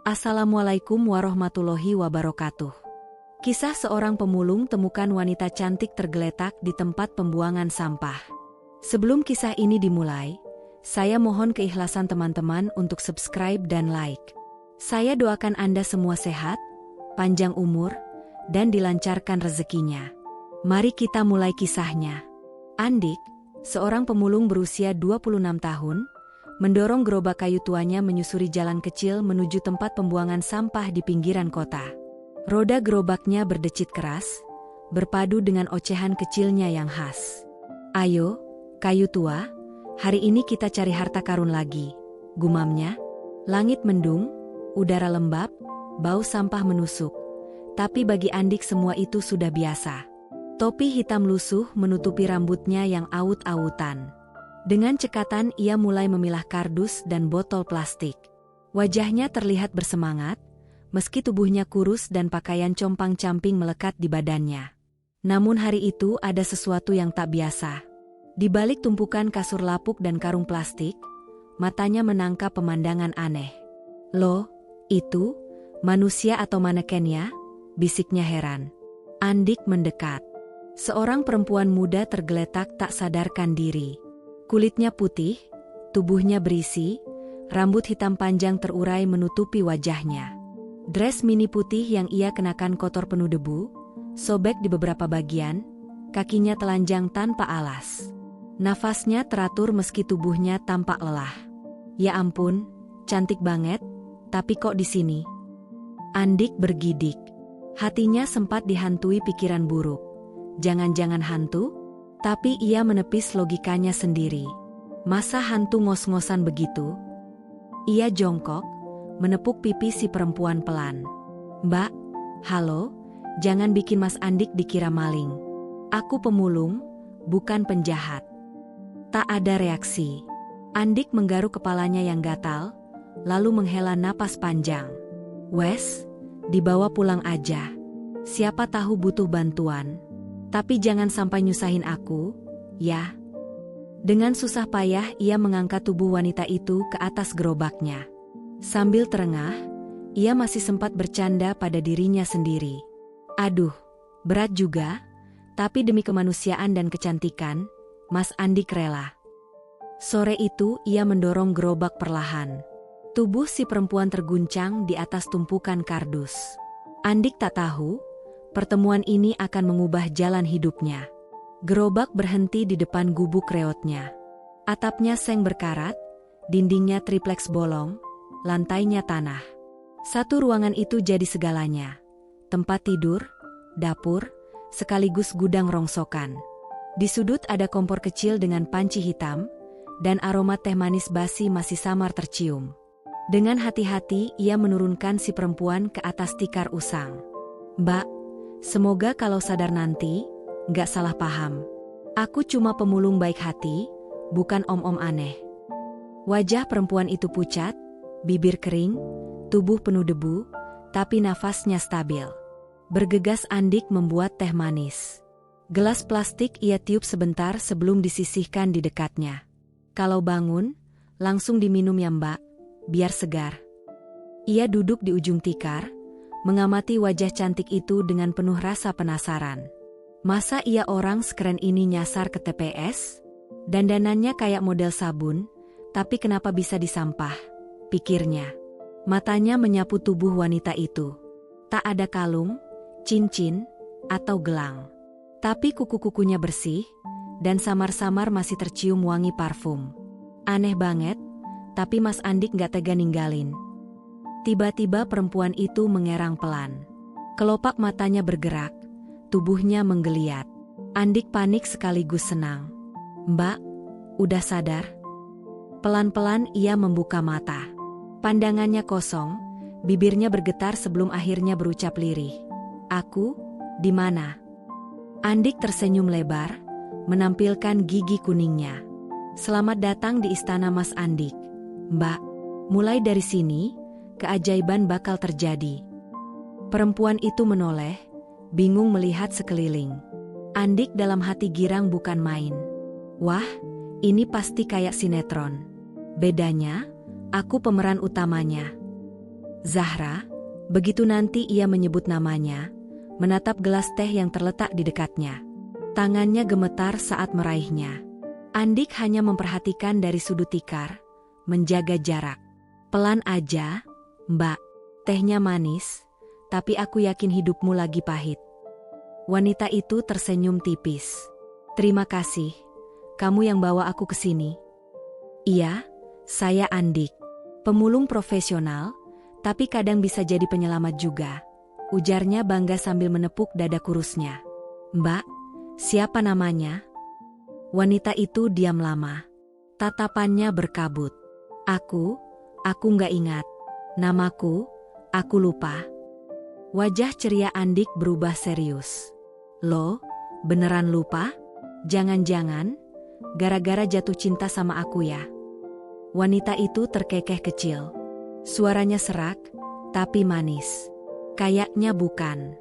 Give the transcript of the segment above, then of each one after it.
Assalamualaikum warahmatullahi wabarakatuh. Kisah seorang pemulung temukan wanita cantik tergeletak di tempat pembuangan sampah. Sebelum kisah ini dimulai, saya mohon keikhlasan teman-teman untuk subscribe dan like. Saya doakan Anda semua sehat, panjang umur, dan dilancarkan rezekinya. Mari kita mulai kisahnya. Andik, seorang pemulung berusia 26 tahun, mendorong gerobak kayu tuanya menyusuri jalan kecil menuju tempat pembuangan sampah di pinggiran kota. Roda gerobaknya berdecit keras, berpadu dengan ocehan kecilnya yang khas. "Ayo, kayu tua, hari ini kita cari harta karun lagi," gumamnya. Langit mendung, udara lembab, bau sampah menusuk. Tapi bagi Andik semua itu sudah biasa. Topi hitam lusuh menutupi rambutnya yang awut-awutan. Dengan cekatan ia mulai memilah kardus dan botol plastik. Wajahnya terlihat bersemangat, meski tubuhnya kurus dan pakaian compang-camping melekat di badannya. Namun hari itu ada sesuatu yang tak biasa. Di balik tumpukan kasur lapuk dan karung plastik, matanya menangkap pemandangan aneh. "Loh, itu manusia atau maneken ya?" bisiknya heran. Andik mendekat. Seorang perempuan muda tergeletak tak sadarkan diri. Kulitnya putih, tubuhnya berisi, rambut hitam panjang terurai menutupi wajahnya. Dress mini putih yang ia kenakan kotor penuh debu, sobek di beberapa bagian, kakinya telanjang tanpa alas. Nafasnya teratur meski tubuhnya tampak lelah. "Ya ampun, cantik banget, tapi kok di sini?" Andik bergidik. Hatinya sempat dihantui pikiran buruk. Jangan-jangan hantu? Tapi ia menepis logikanya sendiri. Masa hantu ngos-ngosan begitu? Ia jongkok, menepuk pipi si perempuan pelan. "Mbak, halo, jangan bikin Mas Andik dikira maling. Aku pemulung, bukan penjahat." Tak ada reaksi. Andik menggaruk kepalanya yang gatal, lalu menghela napas panjang. "Wes, dibawa pulang aja. Siapa tahu butuh bantuan. Tapi jangan sampai nyusahin aku, ya." Dengan susah payah ia mengangkat tubuh wanita itu ke atas gerobaknya. Sambil terengah, ia masih sempat bercanda pada dirinya sendiri. "Aduh, berat juga, tapi demi kemanusiaan dan kecantikan, Mas Andik rela." Sore itu ia mendorong gerobak perlahan. Tubuh si perempuan terguncang di atas tumpukan kardus. Andik tak tahu, pertemuan ini akan mengubah jalan hidupnya. Gerobak berhenti di depan gubuk reotnya. Atapnya seng berkarat, dindingnya tripleks bolong, lantainya tanah. Satu ruangan itu jadi segalanya. Tempat tidur, dapur, sekaligus gudang rongsokan. Di sudut ada kompor kecil dengan panci hitam, dan aroma teh manis basi masih samar tercium. Dengan hati-hati ia menurunkan si perempuan ke atas tikar usang. "Mbak, semoga kalau sadar nanti, nggak salah paham. Aku cuma pemulung baik hati, bukan om-om aneh." Wajah perempuan itu pucat, bibir kering, tubuh penuh debu, tapi nafasnya stabil. Bergegas Andik membuat teh manis. Gelas plastik ia tiup sebentar sebelum disisihkan di dekatnya. "Kalau bangun, langsung diminum ya Mbak, biar segar." Ia duduk di ujung tikar, mengamati wajah cantik itu dengan penuh rasa penasaran. Masa iya orang sekeren ini nyasar ke TPS? Dandanannya kayak model sabun, tapi kenapa bisa disampah? Pikirnya. Matanya menyapu tubuh wanita itu. Tak ada kalung, cincin, atau gelang. Tapi kuku-kukunya bersih, dan samar-samar masih tercium wangi parfum. Aneh banget, tapi Mas Andik gak tega ninggalin. Tiba-tiba perempuan itu mengerang pelan. Kelopak matanya bergerak, tubuhnya menggeliat. Andik panik sekaligus senang. "Mbak, udah sadar?" Pelan-pelan ia membuka mata. Pandangannya kosong, bibirnya bergetar sebelum akhirnya berucap lirih. "Aku, di mana?" Andik tersenyum lebar, menampilkan gigi kuningnya. "Selamat datang di istana Mas Andik. Mbak, mulai dari sini, keajaiban bakal terjadi." Perempuan itu menoleh, bingung melihat sekeliling. Andik dalam hati girang bukan main. "Wah, ini pasti kayak sinetron. Bedanya, aku pemeran utamanya." Zahra, begitu nanti ia menyebut namanya, menatap gelas teh yang terletak di dekatnya. Tangannya gemetar saat meraihnya. Andik hanya memperhatikan dari sudut tikar, menjaga jarak. Pelan aja, Mbak. Tehnya manis, tapi aku yakin hidupmu lagi pahit. Wanita itu tersenyum tipis. Terima kasih, kamu yang bawa aku ke sini. Iya, saya Andik. Pemulung profesional, tapi kadang bisa jadi penyelamat juga. Ujarnya bangga sambil menepuk dada kurusnya. Mbak, siapa namanya? Wanita itu diam lama. Tatapannya berkabut. Aku nggak ingat. Namaku, aku lupa. Wajah ceria Andik berubah serius. Loh, beneran lupa? Jangan-jangan, gara-gara jatuh cinta sama aku ya? Wanita itu terkekeh kecil. Suaranya serak, tapi manis. Kayaknya bukan.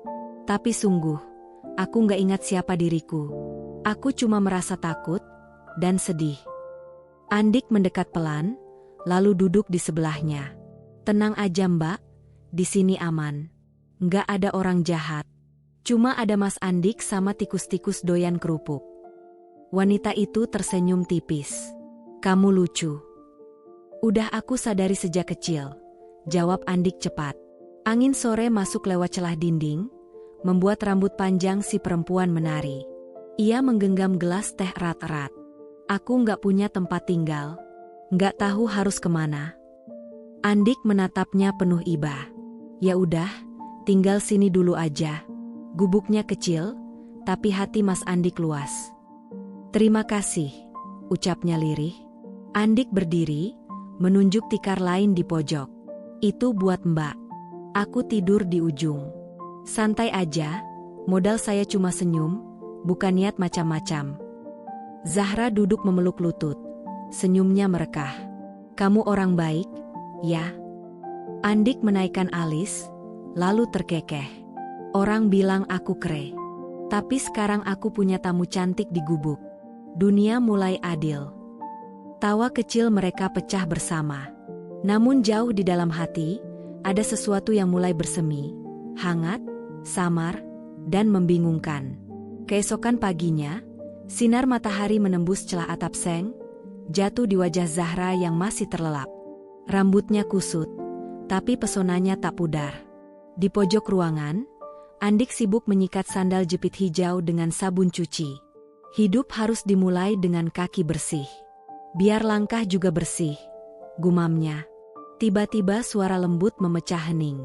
Tapi sungguh, aku nggak ingat siapa diriku. Aku cuma merasa takut dan sedih. Andik mendekat pelan, lalu duduk di sebelahnya. Tenang aja Mbak, di sini aman. Nggak ada orang jahat. Cuma ada Mas Andik sama tikus-tikus doyan kerupuk. Wanita itu tersenyum tipis. Kamu lucu. Udah aku sadari sejak kecil, jawab Andik cepat. Angin sore masuk lewat celah dinding, membuat rambut panjang si perempuan menari. Ia menggenggam gelas teh erat-erat. Aku nggak punya tempat tinggal, nggak tahu harus kemana. Andik menatapnya penuh iba. Ya udah, tinggal sini dulu aja. Gubuknya kecil, tapi hati Mas Andik luas. Terima kasih, ucapnya lirih. Andik berdiri, menunjuk tikar lain di pojok. Itu buat Mbak. Aku tidur di ujung. Santai aja, modal saya cuma senyum, bukan niat macam-macam. Zahra duduk memeluk lutut. Senyumnya merekah. Kamu orang baik, ya? Andik menaikkan alis, lalu terkekeh. Orang bilang aku kere. Tapi sekarang aku punya tamu cantik di gubuk. Dunia mulai adil. Tawa kecil mereka pecah bersama. Namun jauh di dalam hati, ada sesuatu yang mulai bersemi. Hangat, samar, dan membingungkan. Keesokan paginya, sinar matahari menembus celah atap seng, jatuh di wajah Zahra yang masih terlelap. Rambutnya kusut, tapi pesonanya tak pudar. Di pojok ruangan, Andik sibuk menyikat sandal jepit hijau dengan sabun cuci. Hidup harus dimulai dengan kaki bersih. Biar langkah juga bersih, gumamnya. Tiba-tiba suara lembut memecah hening.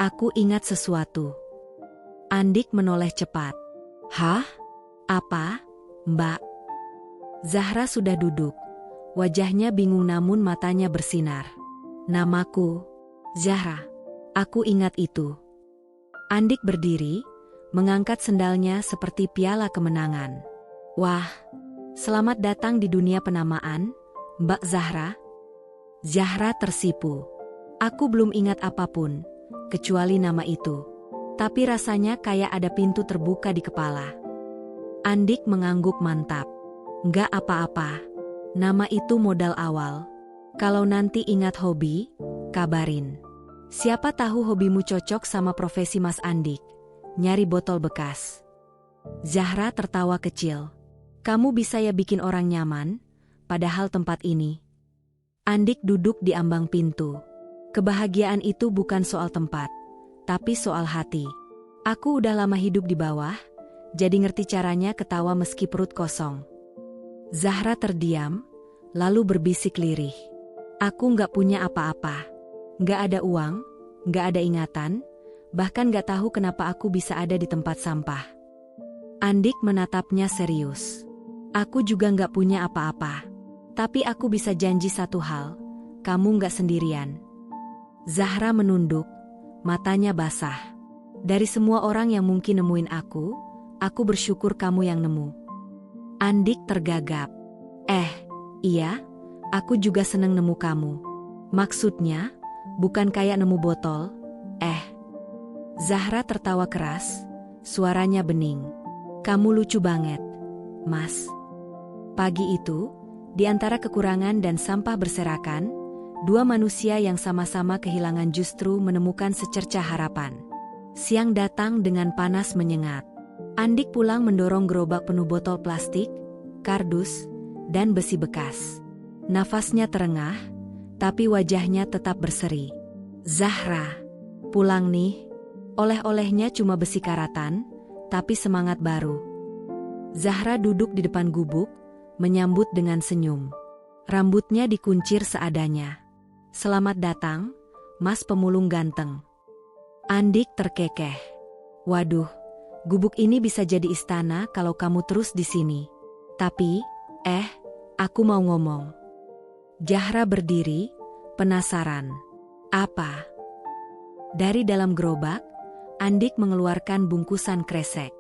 Aku ingat sesuatu. Andik menoleh cepat. Hah? Apa, Mbak? Zahra sudah duduk. Wajahnya bingung namun matanya bersinar. Namaku, Zahra. Aku ingat itu. Andik berdiri, mengangkat sendalnya seperti piala kemenangan. Wah, selamat datang di dunia penamaan, Mbak Zahra. Zahra tersipu. Aku belum ingat apapun, kecuali nama itu. Tapi rasanya kayak ada pintu terbuka di kepala. Andik mengangguk mantap. Nggak apa-apa. Nama itu modal awal. Kalau nanti ingat hobi, kabarin. Siapa tahu hobimu cocok sama profesi Mas Andik. Nyari botol bekas. Zahra tertawa kecil. Kamu bisa ya bikin orang nyaman, padahal tempat ini. Andik duduk di ambang pintu. Kebahagiaan itu bukan soal tempat, tapi soal hati. Aku udah lama hidup di bawah, jadi ngerti caranya ketawa meski perut kosong. Zahra terdiam, lalu berbisik lirih. Aku nggak punya apa-apa. Nggak ada uang, nggak ada ingatan, bahkan nggak tahu kenapa aku bisa ada di tempat sampah. Andik menatapnya serius. Aku juga nggak punya apa-apa. Tapi aku bisa janji satu hal, kamu nggak sendirian. Zahra menunduk, matanya basah. Dari semua orang yang mungkin nemuin aku bersyukur kamu yang nemu. Andik tergagap. Iya, aku juga seneng nemu kamu. Maksudnya, bukan kayak nemu botol. Zahra tertawa keras, suaranya bening. Kamu lucu banget, Mas. Pagi itu, di antara kekurangan dan sampah berserakan, Dua manusia yang sama-sama kehilangan justru menemukan secercah harapan. Siang datang dengan panas menyengat. Andik pulang mendorong gerobak penuh botol plastik, kardus, dan besi bekas. Nafasnya terengah, tapi wajahnya tetap berseri. Zahra, pulang nih. Oleh-olehnya cuma besi karatan, tapi semangat baru. Zahra duduk di depan gubuk, menyambut dengan senyum. Rambutnya dikuncir seadanya. Selamat datang, Mas Pemulung ganteng. Andik terkekeh. Waduh, gubuk ini bisa jadi istana kalau kamu terus di sini. Tapi, aku mau ngomong. Zahra berdiri, penasaran. Apa? Dari dalam gerobak, Andik mengeluarkan bungkusan kresek.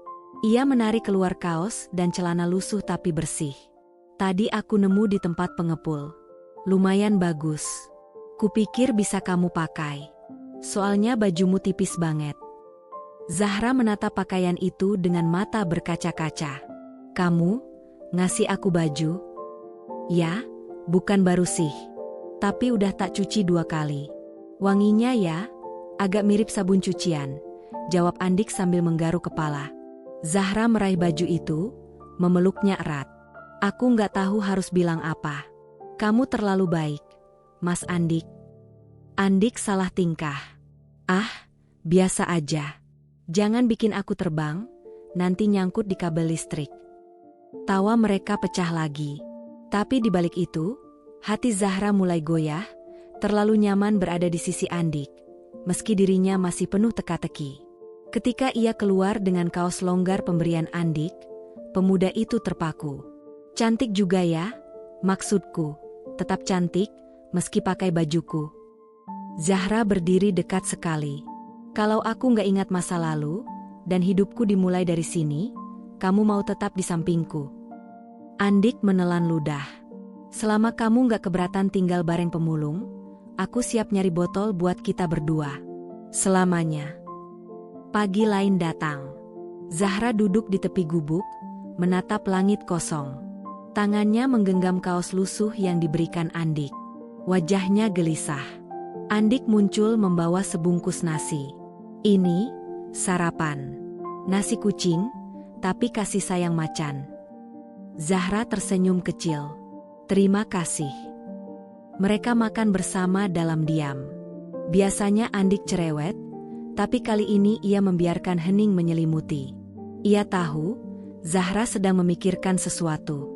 Ia menarik keluar kaos dan celana lusuh tapi bersih. Tadi aku nemu di tempat pengepul. Lumayan bagus. Kupikir bisa kamu pakai. Soalnya bajumu tipis banget. Zahra menatap pakaian itu dengan mata berkaca-kaca. Kamu ngasih aku baju? Ya, bukan baru sih. Tapi udah tak cuci 2 kali. Wanginya ya, agak mirip sabun cucian, jawab Andik sambil menggaruk kepala. Zahra meraih baju itu, memeluknya erat. Aku nggak tahu harus bilang apa. Kamu terlalu baik, Mas Andik. Andik salah tingkah. Biasa aja. Jangan bikin aku terbang, nanti nyangkut di kabel listrik. Tawa mereka pecah lagi. Tapi di balik itu, hati Zahra mulai goyah, terlalu nyaman berada di sisi Andik, meski dirinya masih penuh teka-teki. Ketika ia keluar dengan kaos longgar pemberian Andik, pemuda itu terpaku. Cantik juga ya, maksudku, tetap cantik, meski pakai bajuku. Zahra berdiri dekat sekali. Kalau aku nggak ingat masa lalu, dan hidupku dimulai dari sini, kamu mau tetap di sampingku. Andik menelan ludah. Selama kamu nggak keberatan tinggal bareng pemulung, aku siap nyari botol buat kita berdua. Selamanya. Pagi lain datang. Zahra duduk di tepi gubuk, menatap langit kosong. Tangannya menggenggam kaos lusuh yang diberikan Andik. Wajahnya gelisah. Andik muncul membawa sebungkus nasi. Ini, sarapan. Nasi kucing, tapi kasih sayang macan. Zahra tersenyum kecil. Terima kasih. Mereka makan bersama dalam diam. Biasanya Andik cerewet, tapi kali ini ia membiarkan hening menyelimuti. Ia tahu, Zahra sedang memikirkan sesuatu.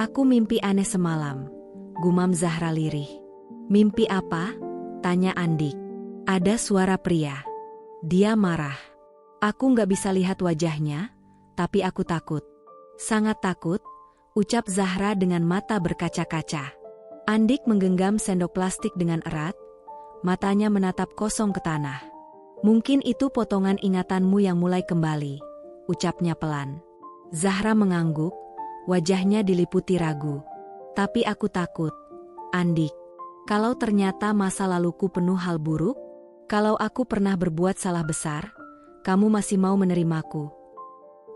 Aku mimpi aneh semalam, gumam Zahra lirih. Mimpi apa? Tanya Andik. Ada suara pria. Dia marah. Aku nggak bisa lihat wajahnya, tapi aku takut. Sangat takut, ucap Zahra dengan mata berkaca-kaca. Andik menggenggam sendok plastik dengan erat, matanya menatap kosong ke tanah. Mungkin itu potongan ingatanmu yang mulai kembali, ucapnya pelan. Zahra mengangguk, wajahnya diliputi ragu. Tapi aku takut, Andik. Kalau ternyata masa laluku penuh hal buruk, kalau aku pernah berbuat salah besar, kamu masih mau menerimaku.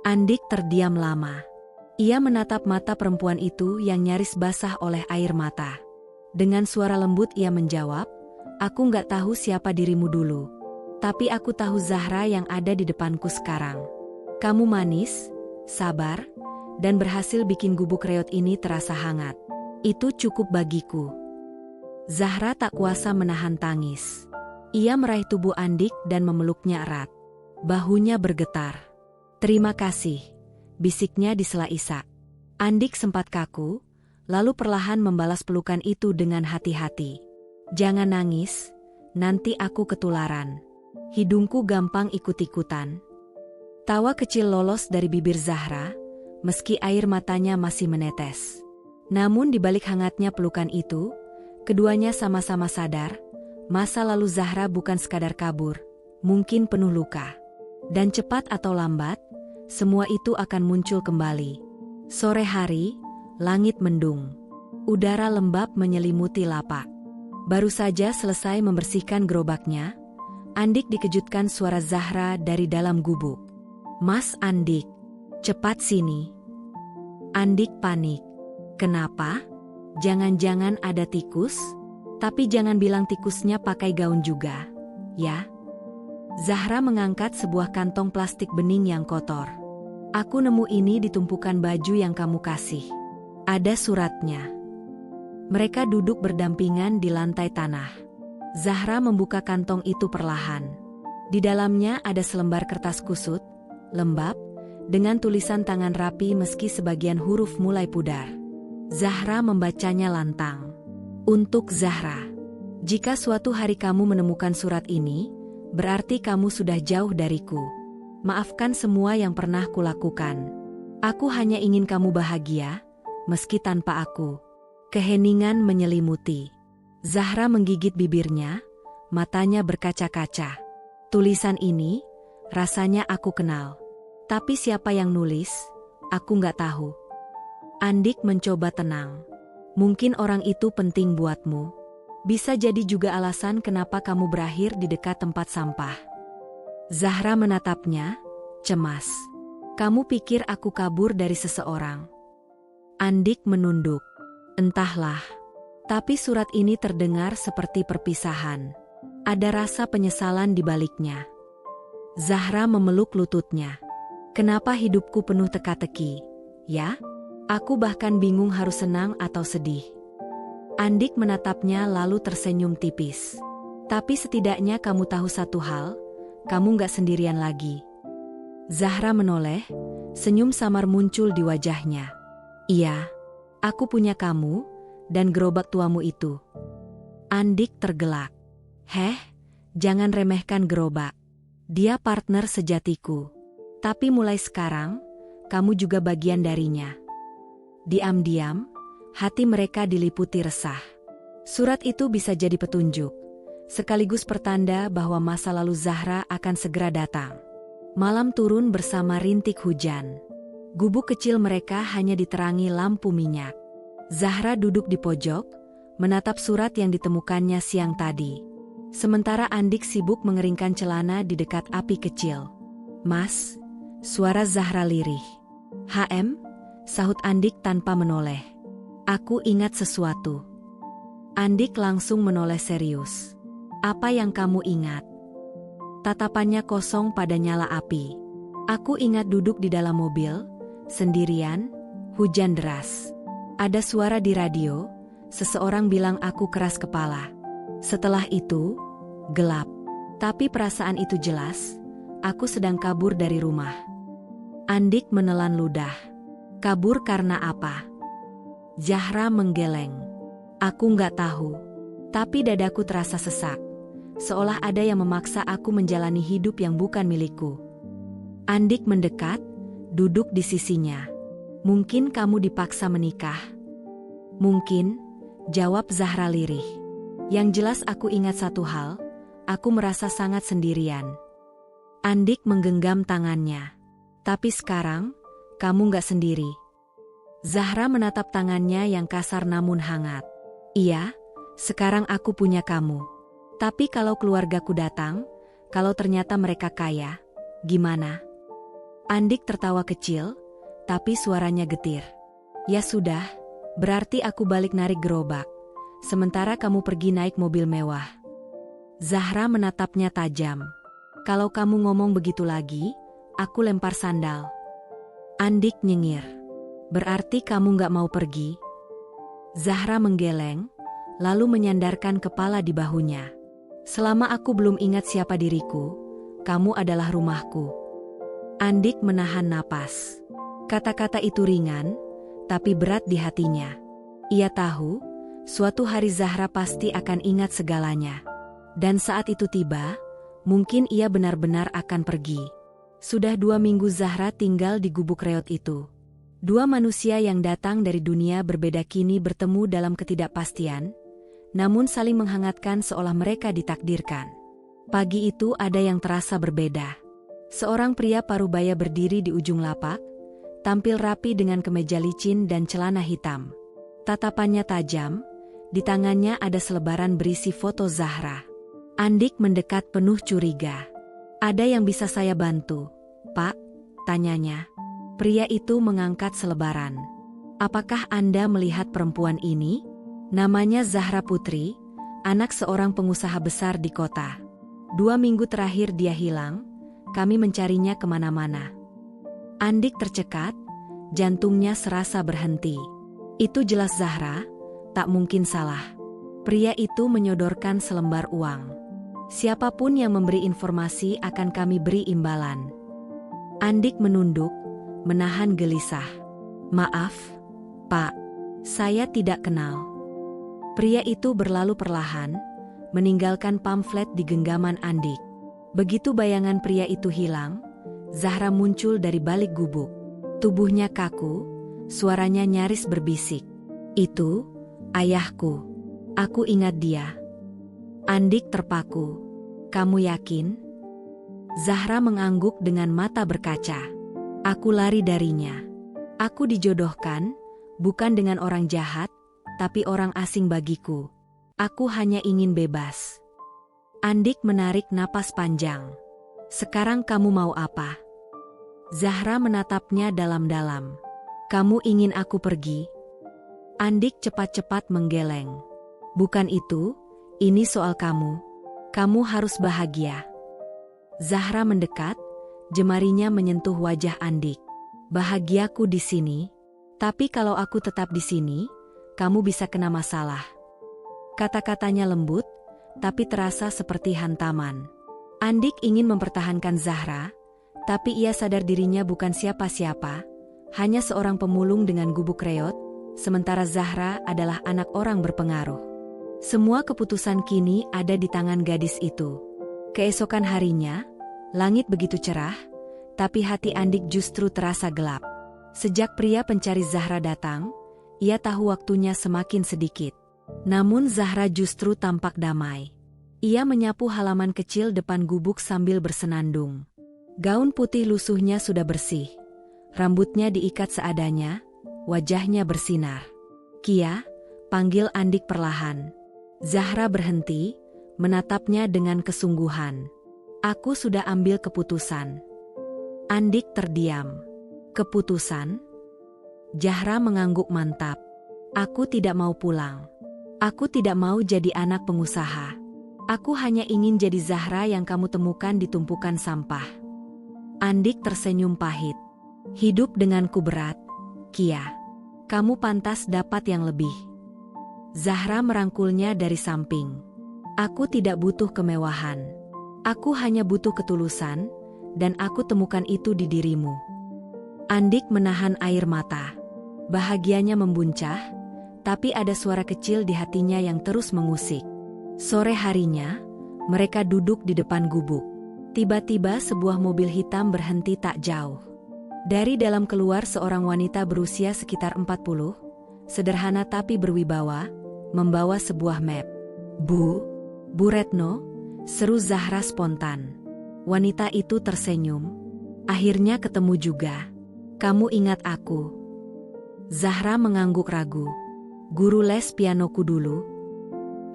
Andik terdiam lama. Ia menatap mata perempuan itu yang nyaris basah oleh air mata. Dengan suara lembut ia menjawab, aku nggak tahu siapa dirimu dulu. Tapi aku tahu Zahra yang ada di depanku sekarang. Kamu manis, sabar, dan berhasil bikin gubuk reot ini terasa hangat. Itu cukup bagiku. Zahra tak kuasa menahan tangis. Ia meraih tubuh Andik dan memeluknya erat. Bahunya bergetar. Terima kasih, bisiknya di sela isak. Andik sempat kaku, lalu perlahan membalas pelukan itu dengan hati-hati. Jangan nangis, nanti aku ketularan. Hidungku gampang ikut-ikutan. Tawa kecil lolos dari bibir Zahra, meski air matanya masih menetes. Namun di balik hangatnya pelukan itu, keduanya sama-sama sadar, masa lalu Zahra bukan sekadar kabur, mungkin penuh luka. Dan cepat atau lambat, semua itu akan muncul kembali. Sore hari, langit mendung. Udara lembab menyelimuti lapak. Baru saja selesai membersihkan gerobaknya, Andik dikejutkan suara Zahra dari dalam gubuk. Mas Andik, cepat sini. Andik panik. Kenapa? Jangan-jangan ada tikus? Tapi jangan bilang tikusnya pakai gaun juga, ya. Zahra mengangkat sebuah kantong plastik bening yang kotor. Aku nemu ini di tumpukan baju yang kamu kasih. Ada suratnya. Mereka duduk berdampingan di lantai tanah. Zahra membuka kantong itu perlahan. Di dalamnya ada selembar kertas kusut, lembab, dengan tulisan tangan rapi meski sebagian huruf mulai pudar. Zahra membacanya lantang. Untuk Zahra. Jika suatu hari kamu menemukan surat ini, berarti kamu sudah jauh dariku. Maafkan semua yang pernah kulakukan. Aku hanya ingin kamu bahagia, meski tanpa aku. Keheningan menyelimuti. Zahra menggigit bibirnya, matanya berkaca-kaca. Tulisan ini, rasanya aku kenal. Tapi siapa yang nulis, aku nggak tahu. Andik mencoba tenang. Mungkin orang itu penting buatmu. Bisa jadi juga alasan kenapa kamu berakhir di dekat tempat sampah. Zahra menatapnya, cemas. Kamu pikir aku kabur dari seseorang? Andik menunduk. Entahlah. Tapi surat ini terdengar seperti perpisahan. Ada rasa penyesalan di baliknya. Zahra memeluk lututnya. Kenapa hidupku penuh teka-teki, ya? Aku bahkan bingung harus senang atau sedih. Andik menatapnya lalu tersenyum tipis. Tapi setidaknya kamu tahu satu hal, kamu gak sendirian lagi. Zahra menoleh, senyum samar muncul di wajahnya. Iya, aku punya kamu, dan gerobak tuamu itu. Andik tergelak. Jangan remehkan gerobak. Dia partner sejatiku. Tapi mulai sekarang, kamu juga bagian darinya. Diam-diam, hati mereka diliputi resah. Surat itu bisa jadi petunjuk, sekaligus pertanda bahwa masa lalu Zahra akan segera datang. Malam turun bersama rintik hujan. Gubuk kecil mereka hanya diterangi lampu minyak. Zahra duduk di pojok, menatap surat yang ditemukannya siang tadi. Sementara Andik sibuk mengeringkan celana di dekat api kecil. Mas, suara Zahra lirih. Sahut Andik tanpa menoleh. Aku ingat sesuatu. Andik langsung menoleh serius. Apa yang kamu ingat? Tatapannya kosong pada nyala api. Aku ingat duduk di dalam mobil, sendirian, hujan deras. Ada suara di radio, seseorang bilang aku keras kepala. Setelah itu, gelap. Tapi perasaan itu jelas, aku sedang kabur dari rumah. Andik menelan ludah. Kabur karena apa? Zahra menggeleng. Aku nggak tahu. Tapi dadaku terasa sesak. Seolah ada yang memaksa aku menjalani hidup yang bukan milikku. Andik mendekat, duduk di sisinya. Mungkin kamu dipaksa menikah. Mungkin, jawab Zahra lirih. Yang jelas aku ingat satu hal, aku merasa sangat sendirian. Andik menggenggam tangannya. Tapi sekarang, kamu gak sendiri. Zahra menatap tangannya yang kasar namun hangat. Iya, sekarang aku punya kamu. Tapi kalau keluargaku datang, kalau ternyata mereka kaya, gimana? Andik tertawa kecil, tapi suaranya getir. Ya sudah, berarti aku balik narik gerobak. Sementara kamu pergi naik mobil mewah. Zahra menatapnya tajam. Kalau kamu ngomong begitu lagi, aku lempar sandal. Andik nyengir. Berarti kamu gak mau pergi? Zahra menggeleng, lalu menyandarkan kepala di bahunya. Selama aku belum ingat siapa diriku, kamu adalah rumahku. Andik menahan napas. Kata-kata itu ringan, tapi berat di hatinya. Ia tahu, suatu hari Zahra pasti akan ingat segalanya. Dan saat itu tiba, mungkin ia benar-benar akan pergi. Sudah 2 minggu Zahra tinggal di gubuk reot itu. 2 manusia yang datang dari dunia berbeda kini bertemu dalam ketidakpastian, namun saling menghangatkan seolah mereka ditakdirkan. Pagi itu ada yang terasa berbeda. Seorang pria parubaya berdiri di ujung lapak, tampil rapi dengan kemeja licin dan celana hitam. Tatapannya tajam, di tangannya ada selebaran berisi foto Zahra. Andik mendekat penuh curiga. Ada yang bisa saya bantu, Pak? Tanyanya. Pria itu mengangkat selebaran. Apakah Anda melihat perempuan ini? Namanya Zahra Putri, anak seorang pengusaha besar di kota. 2 minggu terakhir dia hilang, kami mencarinya kemana-mana. Andik tercekat, jantungnya serasa berhenti. Itu jelas Zahra, tak mungkin salah. Pria itu menyodorkan selembar uang. Siapapun yang memberi informasi akan kami beri imbalan. Andik menunduk, menahan gelisah. Maaf, Pak, saya tidak kenal. Pria itu berlalu perlahan, meninggalkan pamflet di genggaman Andik. Begitu bayangan pria itu hilang, Zahra muncul dari balik gubuk. Tubuhnya kaku, suaranya nyaris berbisik. Itu, ayahku. Aku ingat dia. Andik terpaku. Kamu yakin? Zahra mengangguk dengan mata berkaca. Aku lari darinya. Aku dijodohkan, bukan dengan orang jahat, tapi orang asing bagiku. Aku hanya ingin bebas. Andik menarik napas panjang. Sekarang kamu mau apa? Zahra menatapnya dalam-dalam. Kamu ingin aku pergi? Andik cepat-cepat menggeleng. Bukan itu, ini soal kamu. Kamu harus bahagia. Zahra mendekat, jemarinya menyentuh wajah Andik. Bahagiaku di sini, tapi kalau aku tetap di sini, kamu bisa kena masalah. Kata-katanya lembut, tapi terasa seperti hantaman. Andik ingin mempertahankan Zahra, tapi ia sadar dirinya bukan siapa-siapa, hanya seorang pemulung dengan gubuk reot, sementara Zahra adalah anak orang berpengaruh. Semua keputusan kini ada di tangan gadis itu. Keesokan harinya, langit begitu cerah, tapi hati Andik justru terasa gelap. Sejak pria pencari Zahra datang, ia tahu waktunya semakin sedikit. Namun Zahra justru tampak damai. Ia menyapu halaman kecil depan gubuk sambil bersenandung. Gaun putih lusuhnya sudah bersih. Rambutnya diikat seadanya, wajahnya bersinar. Kia, panggil Andik perlahan. Zahra berhenti, menatapnya dengan kesungguhan. Aku sudah ambil keputusan. Andik terdiam. Keputusan? Zahra mengangguk mantap. Aku tidak mau pulang. Aku tidak mau jadi anak pengusaha. Aku hanya ingin jadi Zahra yang kamu temukan di tumpukan sampah. Andik tersenyum pahit. Hidup denganku berat, Kia. Kamu pantas dapat yang lebih. Zahra merangkulnya dari samping. Aku tidak butuh kemewahan. Aku hanya butuh ketulusan, dan aku temukan itu di dirimu. Andik menahan air mata. Bahagianya membuncah, tapi ada suara kecil di hatinya yang terus mengusik. Sore harinya, mereka duduk di depan gubuk. Tiba-tiba sebuah mobil hitam berhenti tak jauh. Dari dalam keluar seorang wanita berusia sekitar 40, sederhana tapi berwibawa, membawa sebuah map. Bu Retno, seru Zahra spontan. Wanita itu tersenyum. Akhirnya ketemu juga. Kamu ingat aku? Zahra mengangguk ragu. Guru les pianoku dulu.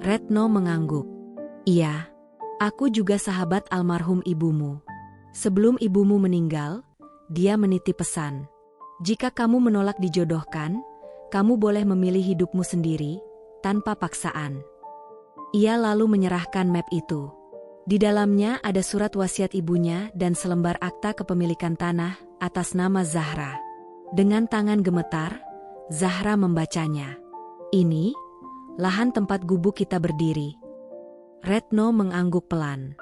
Retno mengangguk. Iya, aku juga sahabat almarhum ibumu. Sebelum ibumu meninggal, dia menitip pesan. Jika kamu menolak dijodohkan, kamu boleh memilih hidupmu sendiri, tanpa paksaan. Ia lalu menyerahkan map itu. Di dalamnya ada surat wasiat ibunya dan selembar akta kepemilikan tanah atas nama Zahra. Dengan tangan gemetar, Zahra membacanya. Ini, lahan tempat gubuk kita berdiri. Retno mengangguk pelan.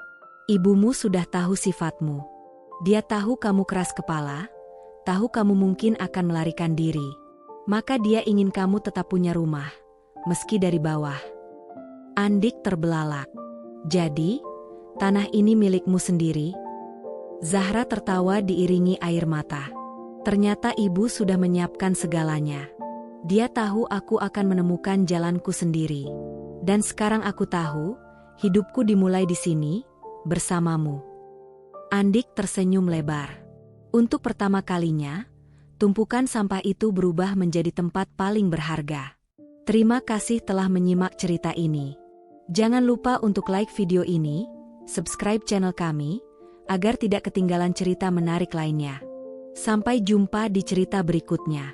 Ibumu sudah tahu sifatmu. Dia tahu kamu keras kepala, tahu kamu mungkin akan melarikan diri. Maka dia ingin kamu tetap punya rumah, meski dari bawah. Andik terbelalak. Jadi, tanah ini milikmu sendiri? Zahra tertawa diiringi air mata. Ternyata ibu sudah menyiapkan segalanya. Dia tahu aku akan menemukan jalanku sendiri. Dan sekarang aku tahu, hidupku dimulai di sini, bersamamu. Andik tersenyum lebar. Untuk pertama kalinya, tumpukan sampah itu berubah menjadi tempat paling berharga. Terima kasih telah menyimak cerita ini. Jangan lupa untuk like video ini, subscribe channel kami, agar tidak ketinggalan cerita menarik lainnya. Sampai jumpa di cerita berikutnya.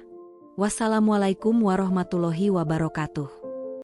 Wassalamualaikum warahmatullahi wabarakatuh.